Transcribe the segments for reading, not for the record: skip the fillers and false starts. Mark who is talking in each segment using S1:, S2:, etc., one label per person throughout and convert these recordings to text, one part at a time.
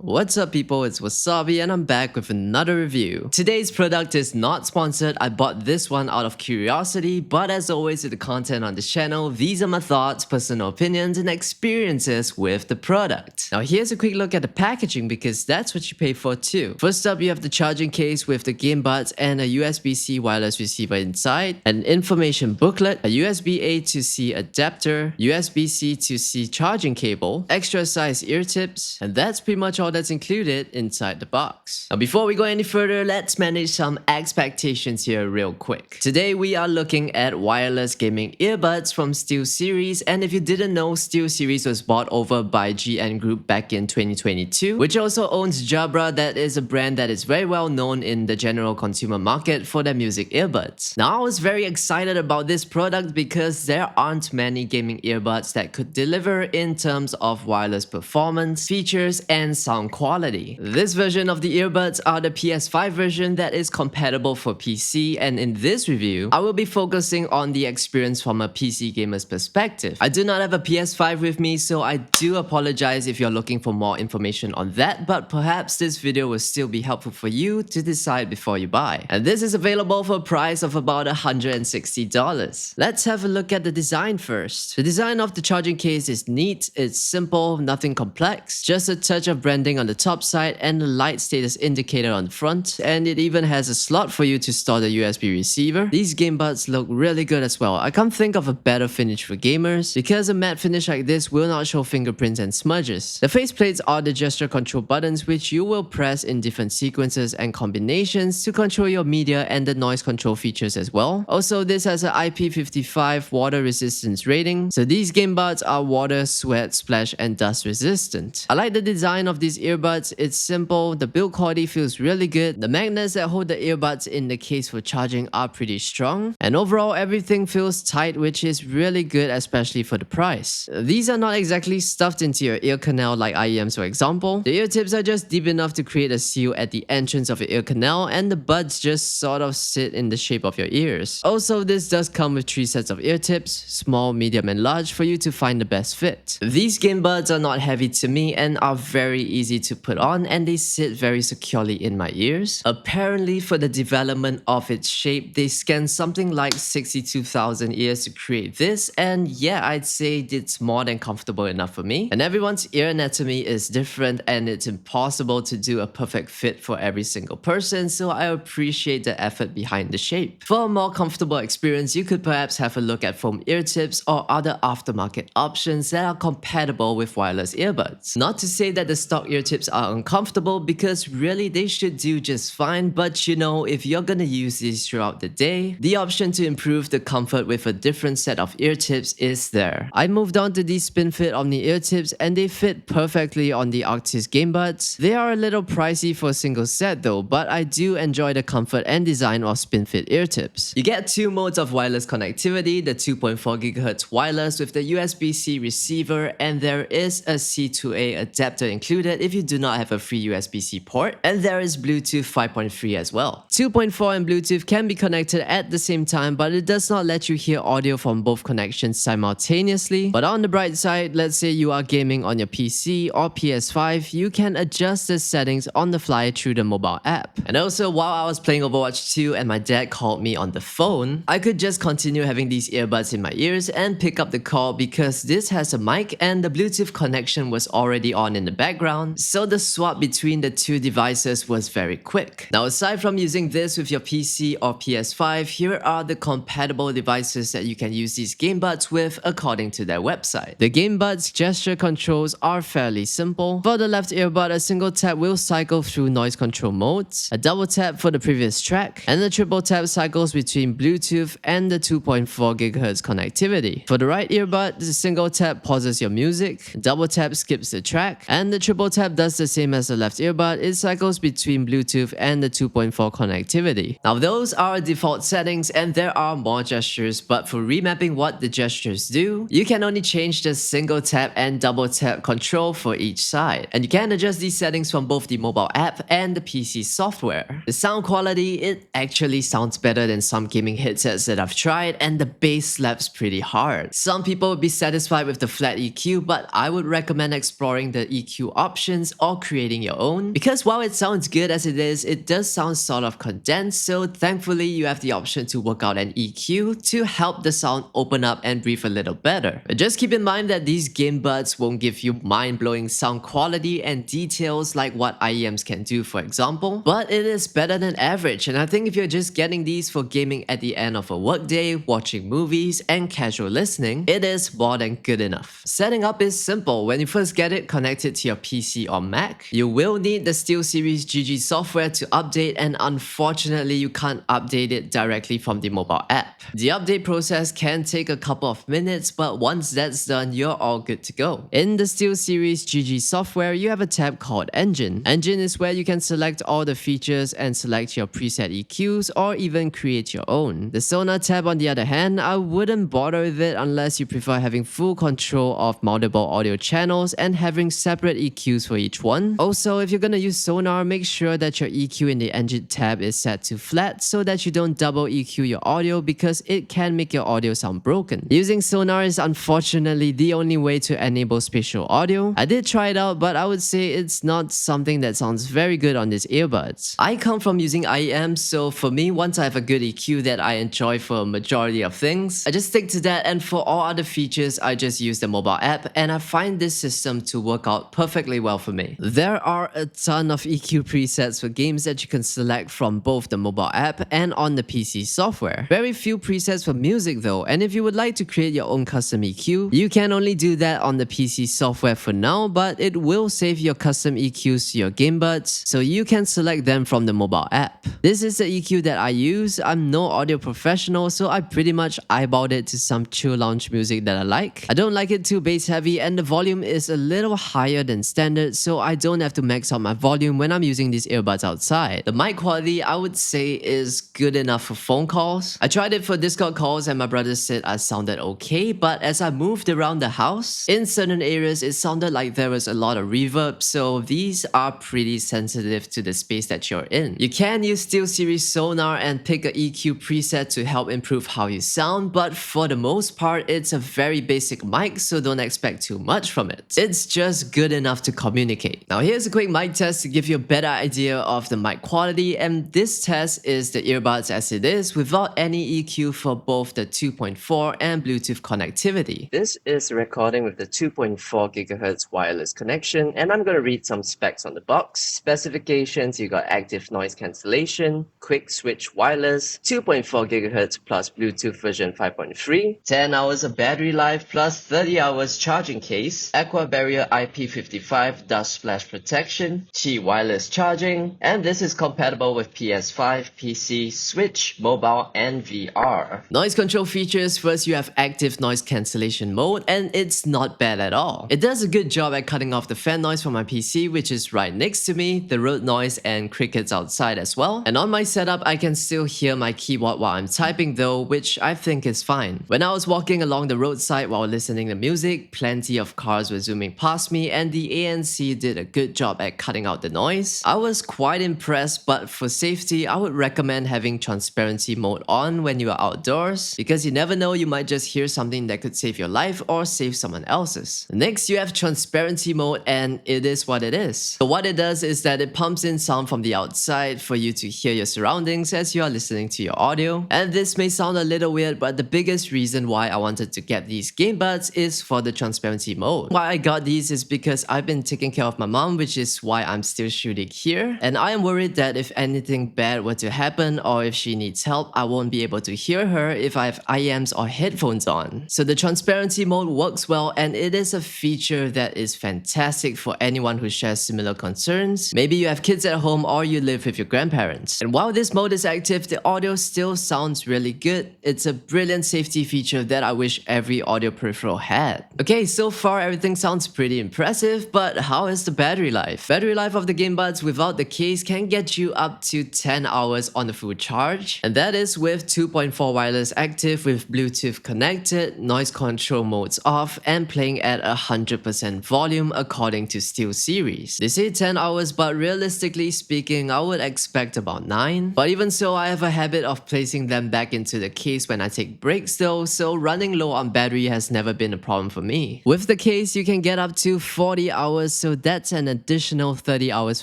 S1: What's up people, it's Wasabi and I'm back with another review. Today's product is not sponsored, I bought this one out of curiosity, but as always with the content on this channel, these are my thoughts, personal opinions and experiences with the product. Now here's a quick look at the packaging because that's what you pay for too. First up you have the charging case with the GameBuds and a USB-C wireless receiver inside, an information booklet, a USB-A to C adapter, USB-C to C charging cable, extra size ear tips, and that's pretty much all that's included inside the box. Now before we go any further, let's manage some expectations here real quick. Today we are looking at wireless gaming earbuds from SteelSeries, and if you didn't know, SteelSeries was bought over by GN Group back in 2022, which also owns Jabra, that is a brand that is very well known in the general consumer market for their music earbuds. Now I was very excited about this product because there aren't many gaming earbuds that could deliver in terms of wireless performance, features, and sound quality. This version of the earbuds are the PS5 version that is compatible for PC, and in this review, I will be focusing on the experience from a PC gamer's perspective. I do not have a PS5 with me, so I do apologize if you're looking for more information on that, but perhaps this video will still be helpful for you to decide before you buy. And this is available for a price of about $160. Let's have a look at the design first. The design of the charging case is neat, it's simple, nothing complex, just a touch of branding on the top side and a light status indicator on the front, and it even has a slot for you to store the USB receiver. These GameBuds look really good as well. I can't think of a better finish for gamers because a matte finish like this will not show fingerprints and smudges. The faceplates are the gesture control buttons which you will press in different sequences and combinations to control your media and the noise control features as well. Also, this has an IP55 water resistance rating, so these GameBuds are water, sweat, splash and dust resistant. I like the design of these earbuds. It's simple, the build quality feels really good, the magnets that hold the earbuds in the case for charging are pretty strong, and overall everything feels tight, which is really good especially for the price. These are not exactly stuffed into your ear canal like IEMs for example. The ear tips are just deep enough to create a seal at the entrance of your ear canal, and the buds just sort of sit in the shape of your ears. Also, this does come with 3 sets of ear tips, small, medium and large, for you to find the best fit. These GameBuds are not heavy to me and are very easy to put on, and they sit very securely in my ears. Apparently for the development of its shape, they scanned something like 62,000 ears to create this, and yeah, I'd say it's more than comfortable enough for me. And everyone's ear anatomy is different and it's impossible to do a perfect fit for every single person, so I appreciate the effort behind the shape. For a more comfortable experience, you could perhaps have a look at foam ear tips or other aftermarket options that are compatible with wireless earbuds. Not to say that the stock ear tips are uncomfortable, because really they should do just fine, but you know, if you're gonna use these throughout the day, the option to improve the comfort with a different set of ear tips is there. I moved on to these spin fit Omni ear tips and they fit perfectly on the Arctis GameBuds. They are a little pricey for a single set though, but I do enjoy the comfort and design of spin fit ear tips. You get 2 modes of wireless connectivity, the 2.4 GHz wireless with the USB-C receiver, and there is a C2A adapter included if you do not have a free USB-C port, and there is Bluetooth 5.3 as well. 2.4 and Bluetooth can be connected at the same time, but it does not let you hear audio from both connections simultaneously. But on the bright side, let's say you are gaming on your PC or PS5, you can adjust the settings on the fly through the mobile app. And also, while I was playing Overwatch 2 and my dad called me on the phone, I could just continue having these earbuds in my ears and pick up the call because this has a mic and the Bluetooth connection was already on in the background, so the swap between the 2 devices was very quick. Now aside from using this with your PC or PS5, here are the compatible devices that you can use these GameBuds with according to their website. The GameBuds gesture controls are fairly simple. For the left earbud, a single tap will cycle through noise control modes, a double tap for the previous track, and a triple tap cycles between Bluetooth and the 2.4 GHz connectivity. For the right earbud, the single tap pauses your music, double tap skips the track, and the triple tap does the same as the left earbud. It cycles between Bluetooth and the 2.4 connectivity. Now those are default settings and there are more gestures, but for remapping what the gestures do, you can only change the single tap and double tap control for each side. And you can adjust these settings from both the mobile app and the PC software. The sound quality, it actually sounds better than some gaming headsets that I've tried, and the bass slaps pretty hard. Some people would be satisfied with the flat EQ, but I would recommend exploring the EQ option options or creating your own. Because while it sounds good as it is, it does sound sort of condensed, so thankfully you have the option to work out an EQ to help the sound open up and breathe a little better. But just keep in mind that these GameBuds won't give you mind-blowing sound quality and details like what IEMs can do, for example, but it is better than average, and I think if you're just getting these for gaming at the end of a workday, watching movies, and casual listening, it is more than good enough. Setting up is simple. When you first get it connected to your PC or Mac, you will need the SteelSeries GG software to update, and unfortunately you can't update it directly from the mobile app. The update process can take a couple of minutes, but once that's done, you're all good to go. In the SteelSeries GG software, you have a tab called Engine. Engine is where you can select all the features and select your preset EQs or even create your own. The Sonar tab, on the other hand, I wouldn't bother with it unless you prefer having full control of multiple audio channels and having separate EQs for each one. Also, if you're gonna use Sonar, make sure that your EQ in the Engine tab is set to flat so that you don't double EQ your audio, because it can make your audio sound broken. Using Sonar is unfortunately the only way to enable spatial audio. I did try it out, but I would say it's not something that sounds very good on these earbuds. I come from using IEM, so for me, once I have a good EQ that I enjoy for a majority of things, I just stick to that, and for all other features, I just use the mobile app, and I find this system to work out perfectly well for me. There are a ton of EQ presets for games that you can select from both the mobile app and on the PC software. Very few presets for music though, and if you would like to create your own custom EQ, you can only do that on the PC software for now, but it will save your custom EQs to your GameBuds, so you can select them from the mobile app. This is the EQ that I use. I'm no audio professional, so I pretty much eyeballed it to some chill lounge music that I like. I don't like it too bass heavy, and the volume is a little higher than standard, so I don't have to max out my volume when I'm using these earbuds outside. The mic quality, I would say, is good enough for phone calls. I tried it for Discord calls and my brother said I sounded okay, but as I moved around the house, in certain areas it sounded like there was a lot of reverb, so these are pretty sensitive to the space that you're in. You can use SteelSeries Sonar and pick a EQ preset to help improve how you sound, but for the most part, it's a very basic mic, so don't expect too much from it. It's just good enough to communicate. Now here's a quick mic test to give you a better idea of the mic quality, and this test is the earbuds as it is without any EQ for both the 2.4 and Bluetooth connectivity. This is a recording with the 2.4 GHz wireless connection, and I'm gonna read some specs on the box. Specifications: you got active noise cancellation, quick switch wireless, 2.4 GHz plus Bluetooth version 5.3, 10 hours of battery life plus 30 hours charging case, aqua barrier IP55 dust splash protection, Qi wireless charging, and this is compatible with PS5, PC, Switch, mobile, and VR. Noise control features: first you have active noise cancellation mode, and it's not bad at all. It does a good job at cutting off the fan noise from my PC, which is right next to me, the road noise and crickets outside as well. And on my setup, I can still hear my keyboard while I'm typing though, which I think is fine. When I was walking along the roadside while listening to music, plenty of cars were zooming past me, and the ANC did a good job at cutting out the noise. I was quite impressed, but for safety, I would recommend having transparency mode on when you are outdoors, because you never know, you might just hear something that could save your life or save someone else's. Next, you have transparency mode, and it is what it is. So what it does is that it pumps in sound from the outside for you to hear your surroundings as you are listening to your audio. And this may sound a little weird, but the biggest reason why I wanted to get these GameBuds is for the transparency mode. Why I got these is because I've been taking care of my mom, which is why I'm still shooting here, and I am worried that if anything bad were to happen or if she needs help, I won't be able to hear her if I have IEMs or headphones on. So the transparency mode works well, and it is a feature that is fantastic for anyone who shares similar concerns. Maybe you have kids at home or you live with your grandparents. And while this mode is active, the audio still sounds really good. It's a brilliant safety feature that I wish every audio peripheral had. Okay, so far everything sounds pretty impressive, but how is the battery life? Battery life of the GameBuds without the case can get you up to 10 hours on the full charge, and that is with 2.4 wireless active with Bluetooth connected, noise control modes off, and playing at 100% volume according to SteelSeries. They say 10 hours, but realistically speaking, I would expect about 9. But even so, I have a habit of placing them back into the case when I take breaks though, so running low on battery has never been a problem for me. With the case, you can get up to 40 hours so that's an additional 30 hours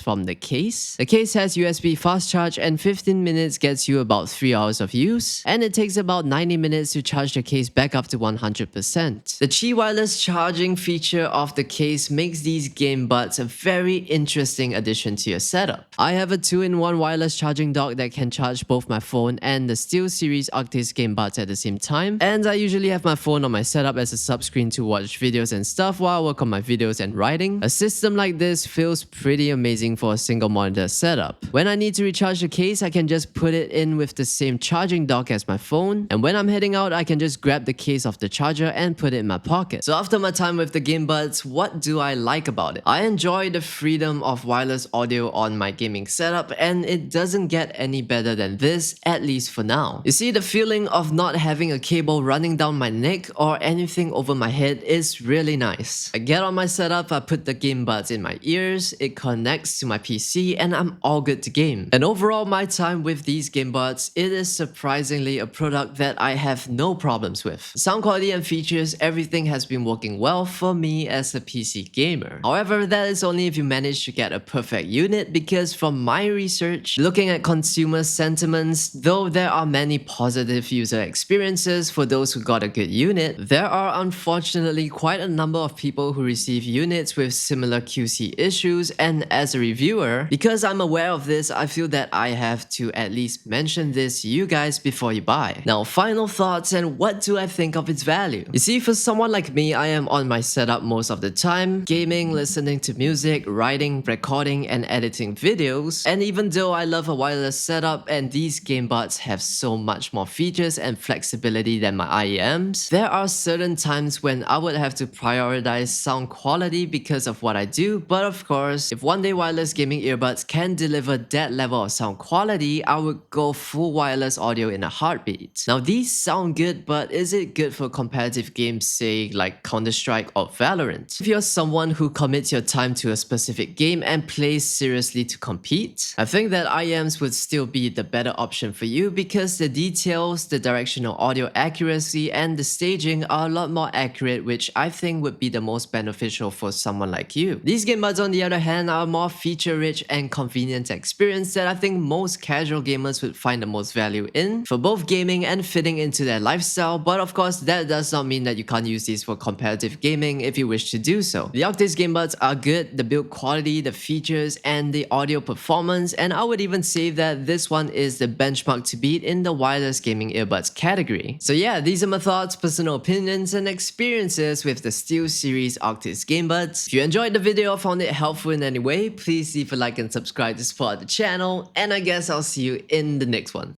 S1: from the case. The case has USB fast charge and 15 minutes gets you about 3 hours of use, and it takes about 90 minutes to charge the case back up to 100%. The Qi wireless charging feature of the case makes these GameBuds a very interesting addition to your setup. I have a 2-in-1 wireless charging dock that can charge both my phone and the SteelSeries Arctis GameBuds at the same time, and I usually have my phone on my setup as a subscreen to watch videos and stuff while I work on my videos and writing. A system like this feels pretty amazing for a single monitor setup. When I need to recharge the case, I can just put it in with the same charging dock as my phone, and when I'm heading out, I can just grab the case off the charger and put it in my pocket. So after my time with the GameBuds, what do I like about it? I enjoy the freedom of wireless audio on my gaming setup, and it doesn't get any better than this, at least for now. You see, the feeling of not having a cable running down my neck or anything over my head is really nice. I get on my setup, I put the GameBuds in my ears, it connects to my PC, and I'm all good to game. And overall, my time with these GameBuds, it is surprisingly a product that I have no problems with. Sound quality and features, everything has been working well for me as a PC gamer. However, that is only if you manage to get a perfect unit, because from my research, looking at consumer sentiments, though there are many positive user experiences for those who got a good unit, there are unfortunately quite a number of people who receive units with similar QC issues, and as a reviewer, because I'm aware of this, I feel that I have to at least mention this to you guys before you buy. Now, final thoughts and what do I think of its value? You see, for someone like me, I am on my setup most of the time, gaming, listening to music, writing, recording, and editing videos, and even though I love a wireless setup and these GameBuds have so much more features and flexibility than my IEMs, there are certain times when I would have to prioritize sound quality because of what I do, but of course, if one day wireless gaming earbuds can deliver that level of sound quality, I would go full wireless audio in a heartbeat. Now, these sound good, but is it good for competitive games, say like Counter-Strike or Valorant? If you're someone who commits your time to a specific game and plays seriously to compete, I think that IEMs would still be the better option for you because the details, the directional audio accuracy, and the staging are a lot more accurate, which I think would be the most beneficial for someone like you. These GameBuds, on the other hand, are a more feature-rich and convenient experience that I think most casual gamers would find the most value in for both gaming and fitting into their lifestyle, but of course that does not mean that you can't use these for competitive gaming if you wish to do so. The Arctis GameBuds are good, the build quality, the features, and the audio performance, and I would even say that this one is the benchmark to beat in the wireless gaming earbuds category. So yeah, these are my thoughts, personal opinions, and experiences with the SteelSeries Arctis GameBuds. If you enjoyed the video or found it helpful in any way, please leave a like and subscribe to support the channel, and I guess I'll see you in the next one.